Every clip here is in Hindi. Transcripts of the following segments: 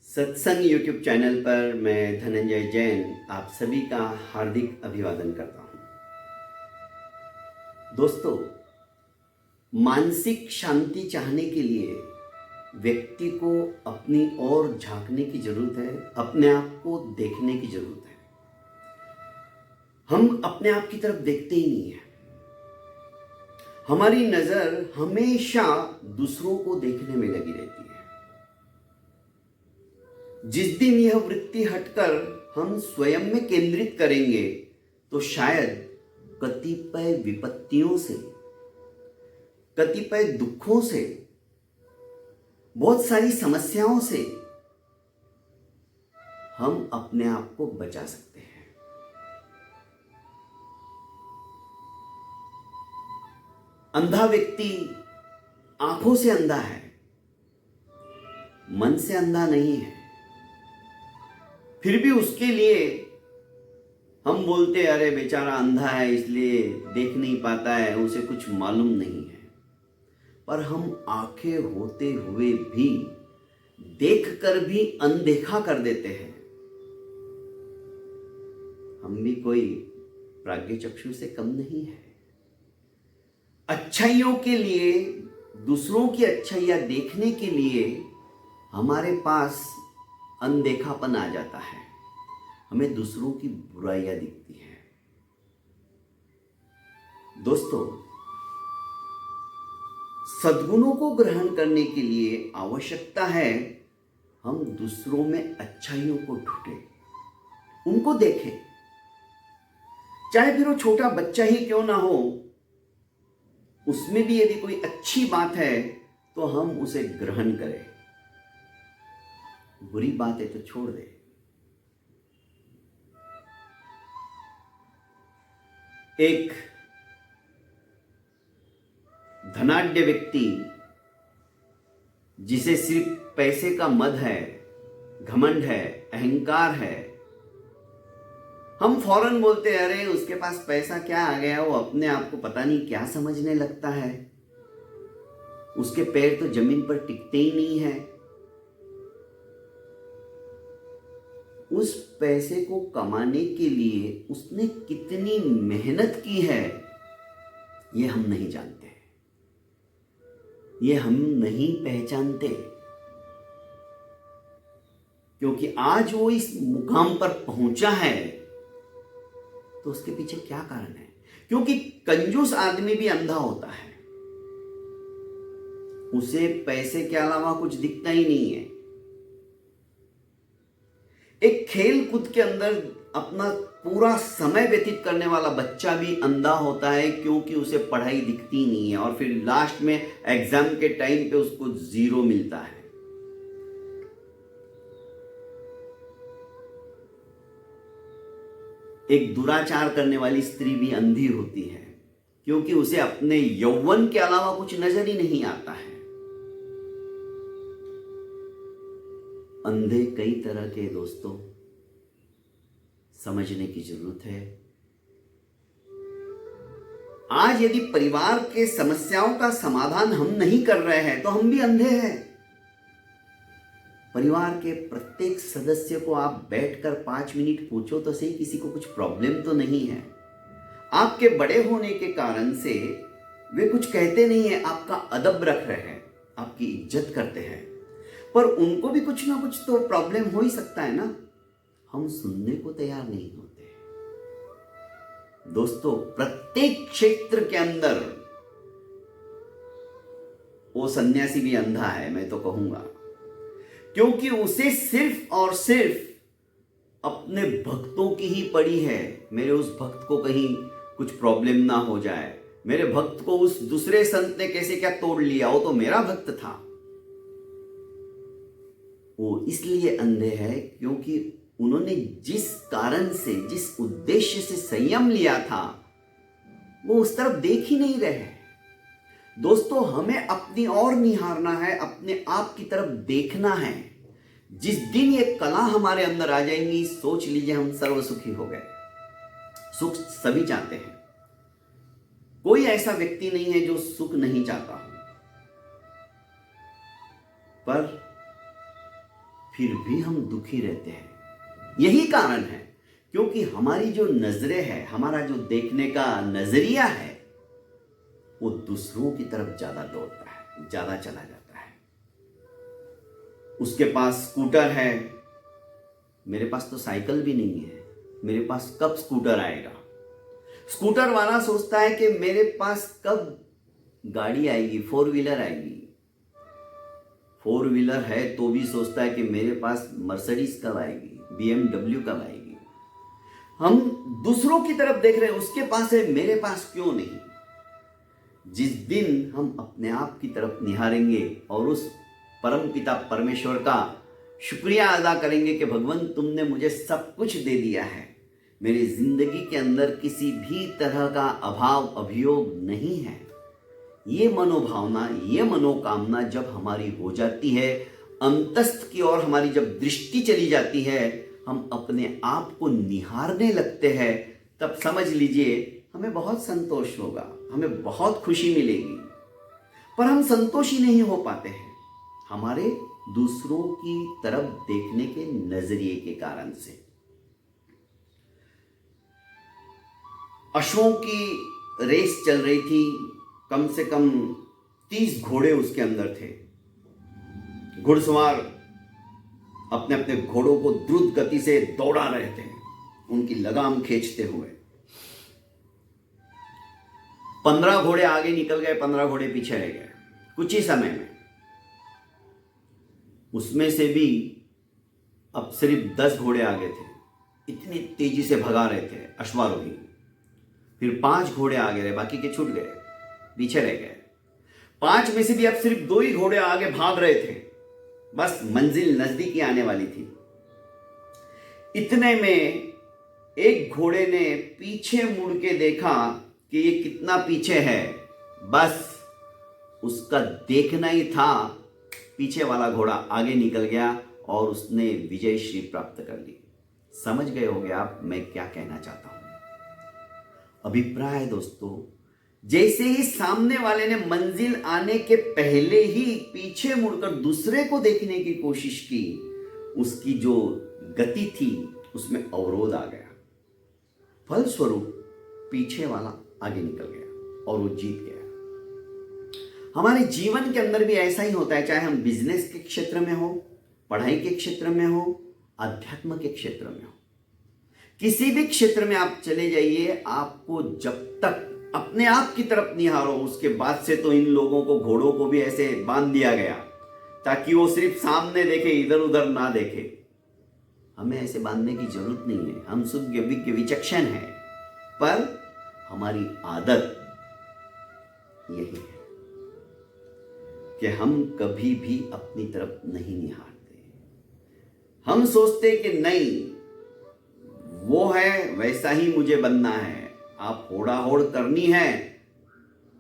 सत्संग यूट्यूब चैनल पर मैं धनंजय जैन आप सभी का हार्दिक अभिवादन करता हूं। दोस्तों, मानसिक शांति चाहने के लिए व्यक्ति को अपनी ओर झांकने की जरूरत है, अपने आप को देखने की जरूरत है। हम अपने आप की तरफ देखते ही नहीं है। हमारी नजर हमेशा दूसरों को देखने में लगी रहती है। जिस दिन यह वृत्ति हटकर हम स्वयं में केंद्रित करेंगे तो शायद कतिपय विपत्तियों से, कतिपय दुखों से, बहुत सारी समस्याओं से हम अपने आप को बचा सकते हैं। अंधा व्यक्ति आंखों से अंधा है, मन से अंधा नहीं है। फिर भी उसके लिए हम बोलते अरे बेचारा अंधा है इसलिए देख नहीं पाता है, उसे कुछ मालूम नहीं है। पर हम आंखें होते हुए भी देखकर भी अनदेखा कर देते हैं। हम भी कोई प्राज्ञचक्षु से कम नहीं है। अच्छाइयों के लिए, दूसरों की अच्छाइयां देखने के लिए हमारे पास अनदेखापन आ जाता है। हमें दूसरों की बुराइयां दिखती हैं। दोस्तों, सद्गुणों को ग्रहण करने के लिए आवश्यकता है हम दूसरों में अच्छाइयों को ढूंढें, उनको देखें। चाहे फिर वो छोटा बच्चा ही क्यों ना हो, उसमें भी यदि कोई अच्छी बात है तो हम उसे ग्रहण करें। बुरी बात है तो छोड़ दे। एक धनाढ्य व्यक्ति जिसे सिर्फ पैसे का मद है, घमंड है, अहंकार है, हम फौरन बोलते हैं अरे उसके पास पैसा क्या आ गया, वो अपने आप को पता नहीं क्या समझने लगता है, उसके पैर तो जमीन पर टिकते ही नहीं है। उस पैसे को कमाने के लिए उसने कितनी मेहनत की है ये हम नहीं जानते, ये हम नहीं पहचानते। क्योंकि आज वो इस मुकाम पर पहुंचा है तो उसके पीछे क्या कारण है? क्योंकि कंजूस आदमी भी अंधा होता है, उसे पैसे के अलावा कुछ दिखता ही नहीं है। एक खेल कूद के अंदर अपना पूरा समय व्यतीत करने वाला बच्चा भी अंधा होता है क्योंकि उसे पढ़ाई दिखती नहीं है और फिर लास्ट में एग्जाम के टाइम पे उसको 0 मिलता है। एक दुराचार करने वाली स्त्री भी अंधी होती है क्योंकि उसे अपने यौवन के अलावा कुछ नजर ही नहीं आता है। अंधे कई तरह के दोस्तों, समझने की जरूरत है। आज यदि परिवार के समस्याओं का समाधान हम नहीं कर रहे हैं तो हम भी अंधे हैं। परिवार के प्रत्येक सदस्य को आप बैठकर 5 मिनट पूछो तो सही, किसी को कुछ प्रॉब्लम तो नहीं है। आपके बड़े होने के कारण से वे कुछ कहते नहीं है, आपका अदब रख रहे हैं, आपकी इज्जत करते हैं, पर उनको भी कुछ ना कुछ तो प्रॉब्लम हो ही सकता है ना। हम सुनने को तैयार नहीं होते। दोस्तों, प्रत्येक क्षेत्र के अंदर वो सन्यासी भी अंधा है, मैं तो कहूंगा, क्योंकि उसे सिर्फ और सिर्फ अपने भक्तों की ही पड़ी है। मेरे उस भक्त को कहीं कुछ प्रॉब्लम ना हो जाए, मेरे भक्त को उस दूसरे संत ने कैसे क्या तोड़ लिया, वो तो मेरा भक्त था। वो इसलिए अंधे हैं क्योंकि उन्होंने जिस कारण से, जिस उद्देश्य से संयम लिया था, वो उस तरफ देख ही नहीं रहे। दोस्तों, हमें अपनी ओर निहारना है, अपने आप की तरफ देखना है। जिस दिन ये कला हमारे अंदर आ जाएंगी, सोच लीजिए हम सर्व सुखी हो गए। सुख सभी चाहते हैं, कोई ऐसा व्यक्ति नहीं है जो सुख नहीं चाहता हो। पर फिर भी हम दुखी रहते हैं। यही कारण है क्योंकि हमारी जो नजरें है, हमारा जो देखने का नजरिया है, वो दूसरों की तरफ ज्यादा दौड़ता है, ज्यादा चला जाता है। उसके पास स्कूटर है, मेरे पास तो साइकिल भी नहीं है, मेरे पास कब स्कूटर आएगा। स्कूटर वाला सोचता है कि मेरे पास कब गाड़ी आएगी, फोर व्हीलर आएगी। फोर व्हीलर है तो भी सोचता है कि मेरे पास मर्सिडीज कब आएगी, BMW कब आएगी। हम दूसरों की तरफ देख रहे हैं, उसके पास है, मेरे पास क्यों नहीं। जिस दिन हम अपने आप की तरफ निहारेंगे और उस परम पिता परमेश्वर का शुक्रिया अदा करेंगे कि भगवान तुमने मुझे सब कुछ दे दिया है, मेरी जिंदगी के अंदर किसी भी तरह का अभाव अभियोग नहीं है, ये मनोभावना, ये मनोकामना जब हमारी हो जाती है, अंतस्थ की ओर हमारी जब दृष्टि चली जाती है, हम अपने आप को निहारने लगते हैं, तब समझ लीजिए हमें बहुत संतोष होगा, हमें बहुत खुशी मिलेगी। पर हम संतोषी नहीं हो पाते हैं, हमारे दूसरों की तरफ देखने के नजरिए के कारण से। अश्वों की रेस चल रही थी, कम से कम 30 घोड़े उसके अंदर थे। घुड़सवार अपने अपने घोड़ों को द्रुत गति से दौड़ा रहे थे, उनकी लगाम खींचते हुए। 15 घोड़े आगे निकल गए, 15 घोड़े पीछे रह गए कुछ ही समय में। उसमें से भी अब सिर्फ 10 घोड़े आगे थे, इतनी तेजी से भगा रहे थे अश्वारोही। फिर 5 घोड़े आगे रहे, बाकी के छूट गए, पीछे रह गए। 5 में से भी अब सिर्फ 2 ही घोड़े आगे भाग रहे थे, बस मंजिल नजदीकी आने वाली थी। इतने में एक घोड़े ने पीछे मुड़ के देखा कि ये कितना पीछे है, बस उसका देखना ही था, पीछे वाला घोड़ा आगे निकल गया और उसने विजय श्री प्राप्त कर ली। समझ गए होंगे आप मैं क्या कहना चाहता हूं। अभिप्राय दोस्तों, जैसे ही सामने वाले ने मंजिल आने के पहले ही पीछे मुड़कर दूसरे को देखने की कोशिश की, उसकी जो गति थी उसमें अवरोध आ गया। फलस्वरूप पीछे वाला आगे निकल गया और वो जीत गया। हमारे जीवन के अंदर भी ऐसा ही होता है, चाहे हम बिजनेस के क्षेत्र में हो, पढ़ाई के क्षेत्र में हो, अध्यात्म के क्षेत्र में हो, किसी भी क्षेत्र में आप चले जाइए, आपको जब तक अपने आप की तरफ निहारो, उसके बाद से तो इन लोगों को, घोड़ों को भी ऐसे बांध दिया गया ताकि वो सिर्फ सामने देखे, इधर उधर ना देखे। हमें ऐसे बांधने की जरूरत नहीं है, हम सुज्ञ विज्ञ विचक्षण हैं, पर हमारी आदत यही है कि हम कभी भी अपनी तरफ नहीं निहारते। हम सोचते कि नहीं, वो है वैसा ही मुझे बनना है। आप होड़ा होड़ करनी है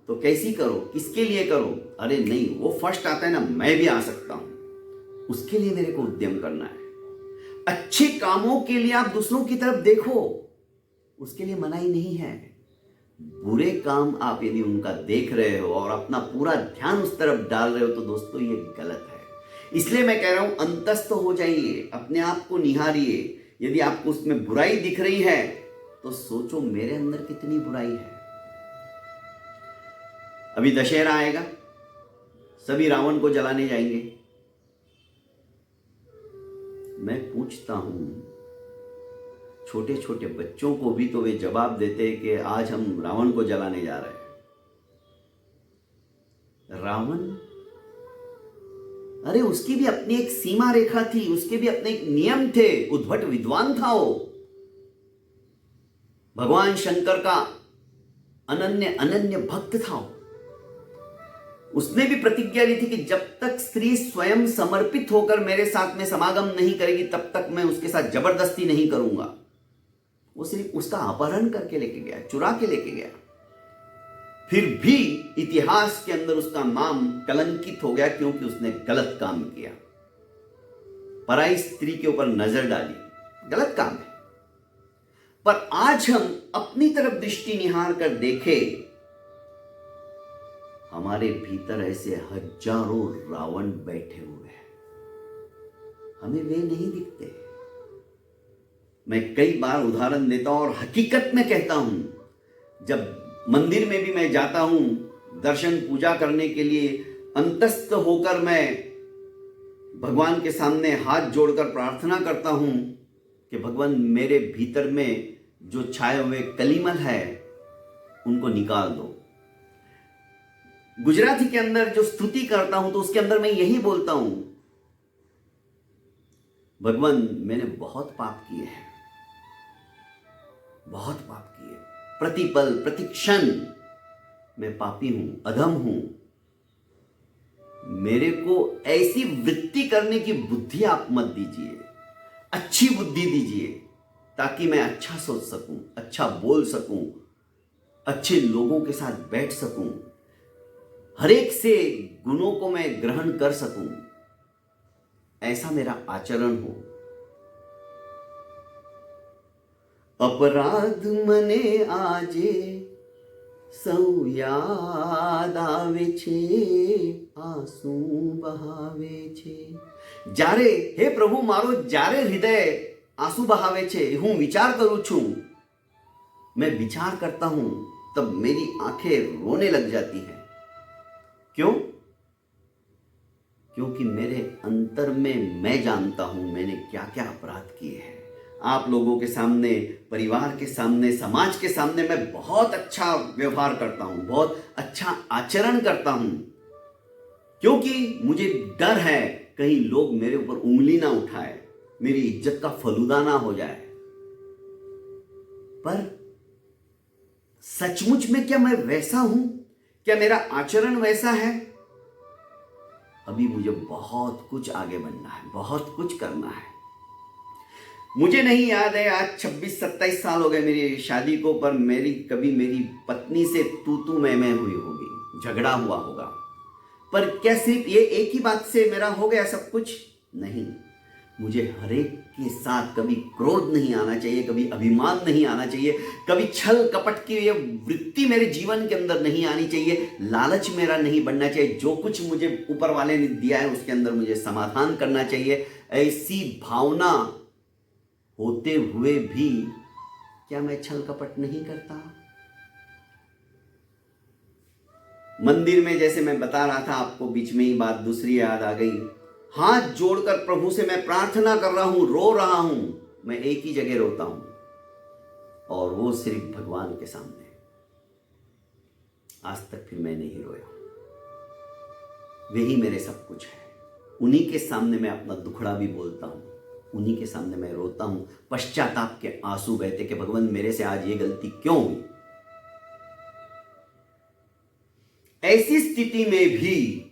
तो कैसी करो, किसके लिए करो? अरे नहीं, वो फर्स्ट आता है ना, मैं भी आ सकता हूं, उसके लिए मेरे को उद्यम करना है। अच्छे कामों के लिए आप दूसरों की तरफ देखो, उसके लिए मनाही नहीं है। बुरे काम आप यदि उनका देख रहे हो और अपना पूरा ध्यान उस तरफ डाल रहे हो तो दोस्तों ये गलत है। इसलिए मैं कह रहा हूं, अंतस्थ हो जाइए, अपने आप को निहारिए। यदि आपको उसमें बुराई दिख रही है तो सोचो मेरे अंदर कितनी बुराई है। अभी दशहरा आएगा, सभी रावण को जलाने जाएंगे। मैं पूछता हूं, छोटे छोटे बच्चों को भी तो वे जवाब देते कि आज हम रावण को जलाने जा रहे हैं। रावण, अरे उसकी भी अपनी एक सीमा रेखा थी, उसके भी अपने एक नियम थे, उद्भट विद्वान था वो। भगवान शंकर का अनन्य अनन्य भक्त था। उसने भी प्रतिज्ञा ली थी कि जब तक स्त्री स्वयं समर्पित होकर मेरे साथ में समागम नहीं करेगी तब तक मैं उसके साथ जबरदस्ती नहीं करूंगा। वो सिर्फ उसका अपहरण करके लेके गया, चुरा के लेके गया। फिर भी इतिहास के अंदर उसका नाम कलंकित हो गया क्योंकि उसने गलत काम किया, पराई स्त्री के ऊपर नजर डाली। गलत काम है। पर आज हम अपनी तरफ दृष्टि निहार कर देखें, हमारे भीतर ऐसे हजारों रावण बैठे हुए हैं। हमें वे नहीं दिखते। मैं कई बार उदाहरण देता हूं और हकीकत में कहता हूं, जब मंदिर में भी मैं जाता हूं दर्शन पूजा करने के लिए, अंतस्थ होकर मैं भगवान के सामने हाथ जोड़कर प्रार्थना करता हूं कि भगवान मेरे भीतर में जो छाए हुए कलीमल है उनको निकाल दो। गुजराती के अंदर जो स्तुति करता हूं तो उसके अंदर मैं यही बोलता हूं, भगवान मैंने बहुत पाप किए हैं, बहुत पाप किए, प्रतिपल प्रतिक्षण मैं पापी हूं, अधम हूं। मेरे को ऐसी वृत्ति करने की बुद्धि आप मत दीजिए, अच्छी बुद्धि दीजिए ताकि मैं अच्छा सोच सकूं, अच्छा बोल सकूं, अच्छे लोगों के साथ बैठ सकूं, हर एक से गुणों को मैं ग्रहण कर सकूं, ऐसा मेरा आचरण हो। अपराध मने आजे सौ याद आवे छे, आंसू बहावे छे। જ્યારે હે પ્રભુ મારો જ્યારે હૃદય આંસુ બહાવે છે, હું વિચાર કરું છું, मैं विचार करता हूं तब मेरी आंखें रोने लग जाती हैं। क्यों? क्योंकि मेरे अंतर में मैं जानता हूं मैंने क्या क्या अपराध किए हैं। आप लोगों के सामने, परिवार के सामने, समाज के सामने मैं बहुत अच्छा व्यवहार करता हूं, बहुत अच्छा आचरण करता हूं, क्योंकि मुझे डर है कहीं लोग मेरे ऊपर उंगली ना उठाए, मेरी इज्जत का फलूदा ना हो जाए। पर सचमुच में क्या मैं वैसा हूं? क्या मेरा आचरण वैसा है? अभी मुझे बहुत कुछ आगे बढ़ना है, बहुत कुछ करना है। मुझे नहीं याद है, आज 26-27 साल हो गए मेरी शादी को, पर कभी मेरी पत्नी से तू मैं हुई होगी, झगड़ा हुआ होगा। पर क्या सिर्फ ये एक ही बात से मेरा हो गया सब कुछ? नहीं, मुझे हर एक के साथ कभी क्रोध नहीं आना चाहिए, कभी अभिमान नहीं आना चाहिए, कभी छल कपट की ये वृत्ति मेरे जीवन के अंदर नहीं आनी चाहिए, लालच मेरा नहीं बनना चाहिए। जो कुछ मुझे ऊपर वाले ने दिया है उसके अंदर मुझे समाधान करना चाहिए। ऐसी भावना होते हुए भी क्या मैं छल कपट नहीं करता? मंदिर में जैसे मैं बता रहा था आपको, बीच में ही बात दूसरी याद आ गई। हाथ जोड़कर प्रभु से मैं प्रार्थना कर रहा हूं, रो रहा हूं, मैं एक ही जगह रोता हूं, और वो सिर्फ भगवान के सामने। आज तक फिर मैं नहीं रोया। वही मेरे सब कुछ है। उन्हीं के सामने मैं अपना दुखड़ा भी बोलता हूं, उन्हीं के सामने मैं रोता हूं, पश्चाताप के आंसू बहते कि भगवान मेरे से आज ये गलती क्यों हुई। ऐसी स्थिति में भी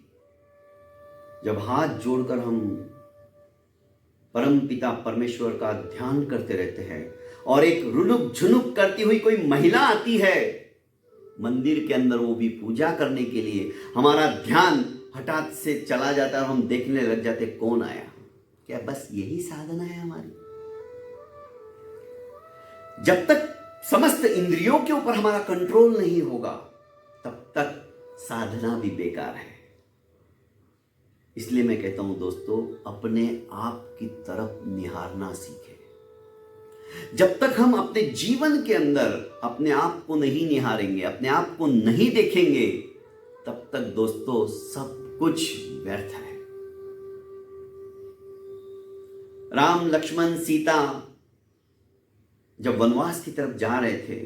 जब हाथ जोड़कर हम परम पिता परमेश्वर का ध्यान करते रहते हैं और एक रुनुक झुनुक करती हुई कोई महिला आती है मंदिर के अंदर, वो भी पूजा करने के लिए, हमारा ध्यान हठात से चला जाता है और हम देखने लग जाते कौन आया। क्या बस यही साधना है हमारी? जब तक समस्त इंद्रियों के ऊपर हमारा कंट्रोल नहीं होगा तब तक साधना भी बेकार है। इसलिए मैं कहता हूं दोस्तों, अपने आप की तरफ निहारना सीखें। जब तक हम अपने जीवन के अंदर अपने आप को नहीं निहारेंगे, अपने आप को नहीं देखेंगे, तब तक दोस्तों सब कुछ व्यर्थ है। राम, लक्ष्मण, सीता जब वनवास की तरफ जा रहे थे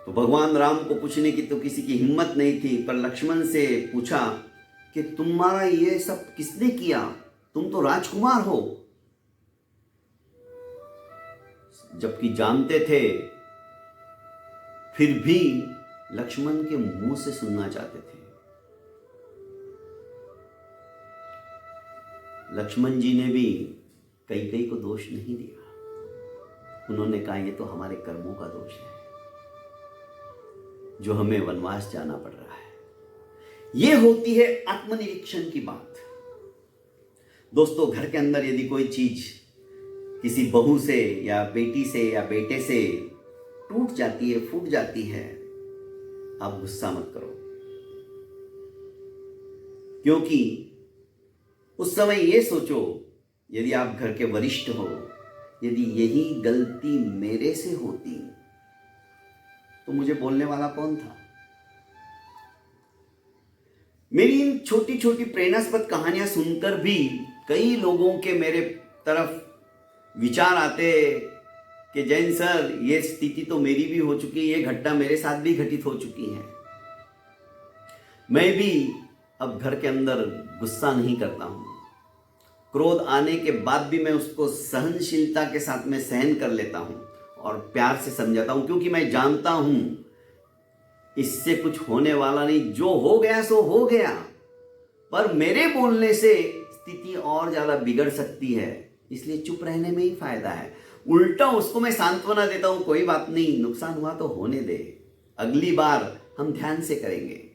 तो भगवान राम को पूछने की तो किसी की हिम्मत नहीं थी, पर लक्ष्मण से पूछा कि तुम्हारा ये सब किसने किया, तुम तो राजकुमार हो। जबकि जानते थे, फिर भी लक्ष्मण के मुंह से सुनना चाहते थे। लक्ष्मण जी ने भी कैकेयी को दोष नहीं दिया। उन्होंने कहा ये तो हमारे कर्मों का दोष है जो हमें वनवास जाना पड़ रहा है। यह होती है आत्मनिरीक्षण की बात। दोस्तों, घर के अंदर यदि कोई चीज किसी बहू से या बेटी से या बेटे से टूट जाती है, फूट जाती है, आप गुस्सा मत करो, क्योंकि उस समय ये सोचो, यदि आप घर के वरिष्ठ हो, यदि यही गलती मेरे से होती तो मुझे बोलने वाला कौन था? मेरी इन छोटी छोटी प्रेरणास्पद कहानियां सुनकर भी कई लोगों के मेरे तरफ विचार आते कि जैन सर, ये स्थिति तो मेरी भी हो चुकी है, ये घटना मेरे साथ भी घटित हो चुकी है। मैं भी अब घर के अंदर गुस्सा नहीं करता हूं। क्रोध आने के बाद भी मैं उसको सहनशीलता के साथ में सहन कर लेता हूं और प्यार से समझाता हूं, क्योंकि मैं जानता हूं इससे कुछ होने वाला नहीं, जो हो गया सो हो गया। पर मेरे बोलने से स्थिति और ज्यादा बिगड़ सकती है, इसलिए चुप रहने में ही फायदा है। उल्टा उसको मैं सांत्वना देता हूं, कोई बात नहीं, नुकसान हुआ तो होने दे, अगली बार हम ध्यान से करेंगे।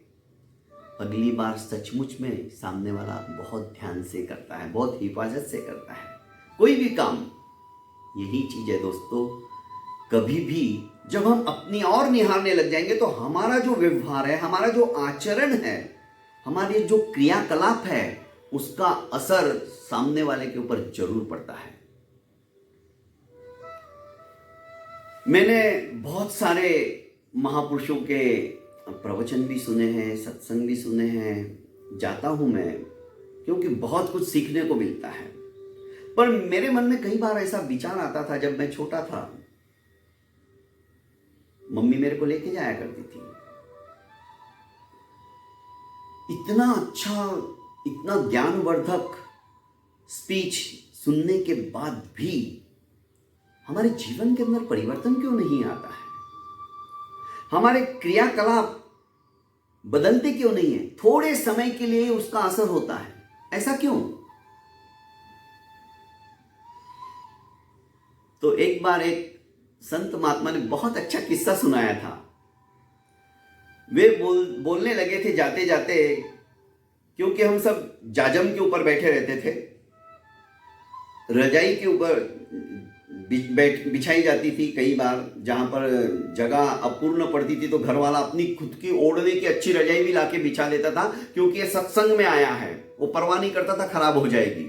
अगली बार सचमुच में सामने वाला बहुत ध्यान से करता है, बहुत हिफाजत से करता है कोई भी काम। यही चीज है दोस्तों, कभी भी जब हम अपनी और निहारने लग जाएंगे तो हमारा जो व्यवहार है, हमारा जो आचरण है, हमारी जो क्रियाकलाप है, उसका असर सामने वाले के ऊपर जरूर पड़ता है। मैंने बहुत सारे महापुरुषों के प्रवचन भी सुने हैं, सत्संग भी सुने हैं, जाता हूं मैं, क्योंकि बहुत कुछ सीखने को मिलता है। पर मेरे मन में कई बार ऐसा विचार आता था, जब मैं छोटा था, मम्मी मेरे को लेके जाया करती थी, इतना अच्छा, इतना ज्ञानवर्धक स्पीच सुनने के बाद भी हमारे जीवन के अंदर परिवर्तन क्यों नहीं आता है? हमारे क्रियाकलाप बदलते क्यों नहीं है? थोड़े समय के लिए उसका असर होता है, ऐसा क्यों? तो एक बार एक संत महात्मा ने बहुत अच्छा किस्सा सुनाया था। वे बोलने लगे थे जाते जाते, क्योंकि हम सब जाजम के ऊपर बैठे रहते थे, रजाई के ऊपर बिछाई जाती थी कई बार, जहां पर जगह अपूर्ण पड़ती थी तो घर वाला अपनी खुद की ओढ़ने की अच्छी रजाई भी लाके बिछा देता था, क्योंकि ये सत्संग में आया है, वो परवाह नहीं करता था खराब हो जाएगी।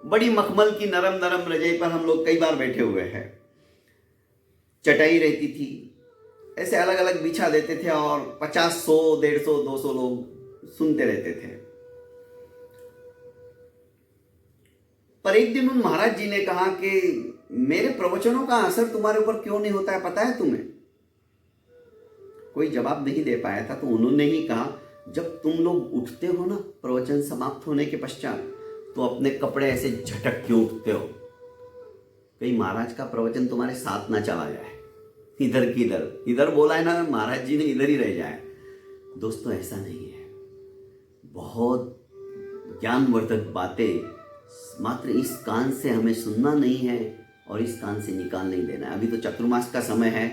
बड़ी मखमल की नरम नरम रजाई पर हम लोग कई बार बैठे हुए हैं, चटाई रहती थी, ऐसे अलग अलग बिछा देते थे और 50, 100, 150, 200 लोग सुनते रहते थे। पर एक दिन उन महाराज जी ने कहा कि मेरे प्रवचनों का असर तुम्हारे ऊपर क्यों नहीं होता है, पता है तुम्हें? कोई जवाब नहीं दे पाया था, तो उन्होंने ही कहा, जब तुम लोग उठते हो ना प्रवचन समाप्त होने के पश्चात, तो अपने कपड़े ऐसे झटक के उठते हो, कहीं महाराज का प्रवचन तुम्हारे साथ ना चला जाए, इधर की इधर बोला है ना महाराज जी ने, इधर ही रह जाए। दोस्तों ऐसा नहीं है, बहुत ज्ञानवर्धक बातें मात्र इस कान से हमें सुनना नहीं है और इस कान से निकाल नहीं देना है। अभी तो चतुर्मास का समय है,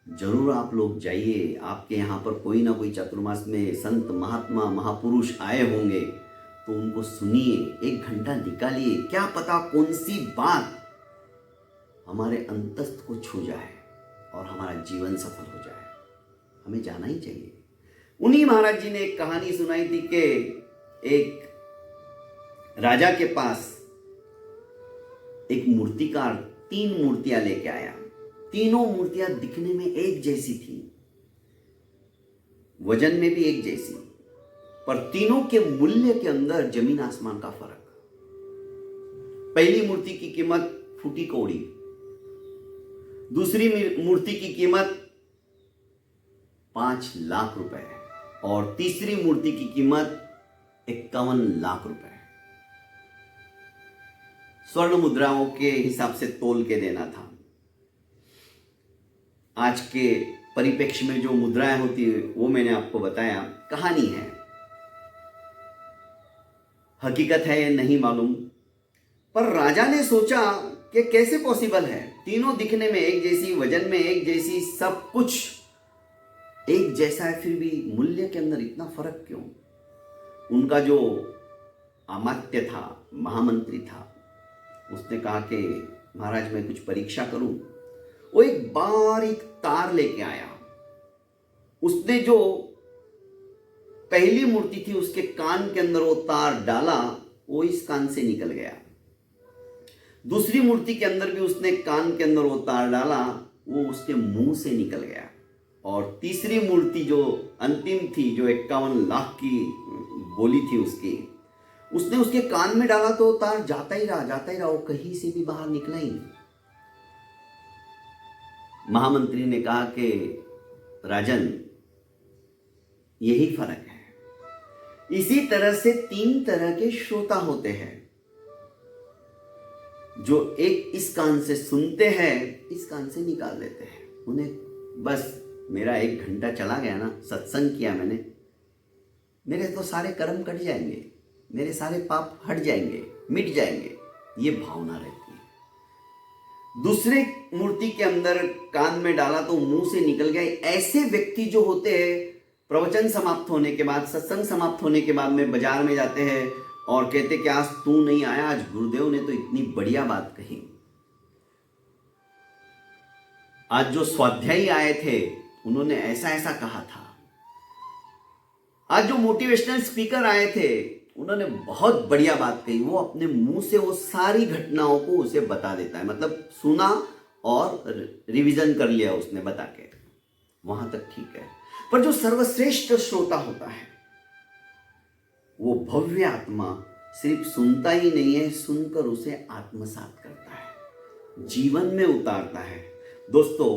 जरूर आप लोग जाइए, आपके यहाँ पर कोई ना कोई चतुर्मास में संत महात्मा महापुरुष आए होंगे, तो उनको सुनिए, 1 घंटा निकालिए, क्या पता कौन सी बात हमारे अंतस्थ को छू जाए और हमारा जीवन सफल हो जाए। हमें जाना ही चाहिए। उन्हीं महाराज जी ने एक कहानी सुनाई थी कि एक राजा के पास एक मूर्तिकार 3 मूर्तियां लेके आया। तीनों मूर्तियां दिखने में एक जैसी थी, वजन में भी एक जैसी, पर तीनों के मूल्य के अंदर जमीन आसमान का फर्क। पहली मूर्ति की कीमत फूटी कौड़ी, दूसरी मूर्ति की कीमत 5 लाख रुपए और तीसरी मूर्ति की कीमत 51 लाख रुपए। स्वर्ण मुद्राओं के हिसाब से तोल के देना था। आज के परिप्रेक्ष्य में जो मुद्राएं होती है वो मैंने आपको बताया, कहानी है, हकीकत है ये नहीं मालूम। पर राजा ने सोचा कि कैसे पॉसिबल है, तीनों दिखने में एक जैसी, वजन में एक जैसी, सब कुछ एक जैसा है, फिर भी मूल्य के अंदर इतना फर्क क्यों? उनका जो अमात्य था, महामंत्री था, उसने कहा कि महाराज मैं कुछ परीक्षा करूं। वो एक बारीक तार लेके आया, उसने जो पहली मूर्ति थी उसके कान के अंदर वो तार डाला वो इस कान से निकल गया। दूसरी मूर्ति के अंदर भी उसने कान के अंदर वो तार डाला, वो उसके मुंह से निकल गया। और तीसरी मूर्ति जो अंतिम थी, जो 51 लाख की बोली थी उसकी, उसने उसके कान में डाला तो तार जाता ही रहा, वो कहीं से भी बाहर निकला ही नहीं। महामंत्री ने कहा कि राजन, यही फर्क है। इसी तरह से 3 तरह के श्रोता होते हैं, जो एक इस कान से सुनते हैं, इस कान से निकाल देते हैं। उन्हें बस मेरा 1 घंटा चला गया ना, सत्संग किया मैंने, मेरे तो सारे कर्म कट जाएंगे, मेरे सारे पाप हट जाएंगे, मिट जाएंगे, ये भावना रहती है। दूसरे मूर्ति के अंदर कान में डाला तो मुंह से निकल गया। ऐसे व्यक्ति जो होते हैं, प्रवचन समाप्त होने के बाद, सत्संग समाप्त होने के बाद में बाजार में जाते हैं और कहते कि आज तू नहीं आया, आज गुरुदेव ने तो इतनी बढ़िया बात कही, आज जो स्वाध्यायी आए थे उन्होंने ऐसा ऐसा कहा था, आज जो मोटिवेशनल स्पीकर आए थे उन्होंने बहुत बढ़िया बात कही। वो अपने मुंह से वो सारी घटनाओं को उसे बता देता है, मतलब सुना और रिवीजन कर लिया उसने बता के, वहां तक ठीक है। पर जो सर्वश्रेष्ठ श्रोता होता है, वो भव्य आत्मा सिर्फ सुनता ही नहीं है, सुनकर उसे आत्मसात करता है, जीवन में उतारता है। दोस्तों,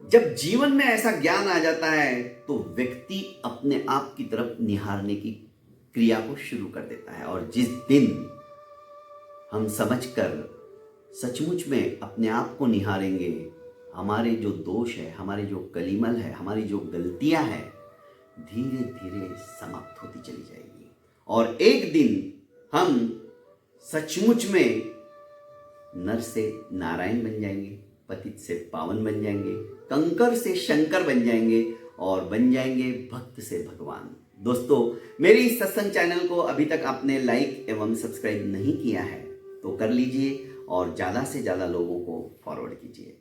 जब जीवन में ऐसा ज्ञान आ जाता है तो व्यक्ति अपने आप की तरफ निहारने की क्रिया को शुरू कर देता है। और जिस दिन हम समझकर सचमुच में अपने आप को निहारेंगे, हमारे जो दोष है, हमारे जो कलीमल है, हमारी जो गलतियां हैं, धीरे धीरे समाप्त होती चली जाएगी। और एक दिन हम सचमुच में नर से नारायण बन जाएंगे, पतित से पावन बन जाएंगे, कंकर से शंकर बन जाएंगे और बन जाएंगे भक्त से भगवान। दोस्तों, मेरे इस सत्संग चैनल को अभी तक आपने लाइक एवं सब्सक्राइब नहीं किया है तो कर लीजिए और ज़्यादा से ज़्यादा लोगों को फॉरवर्ड कीजिए।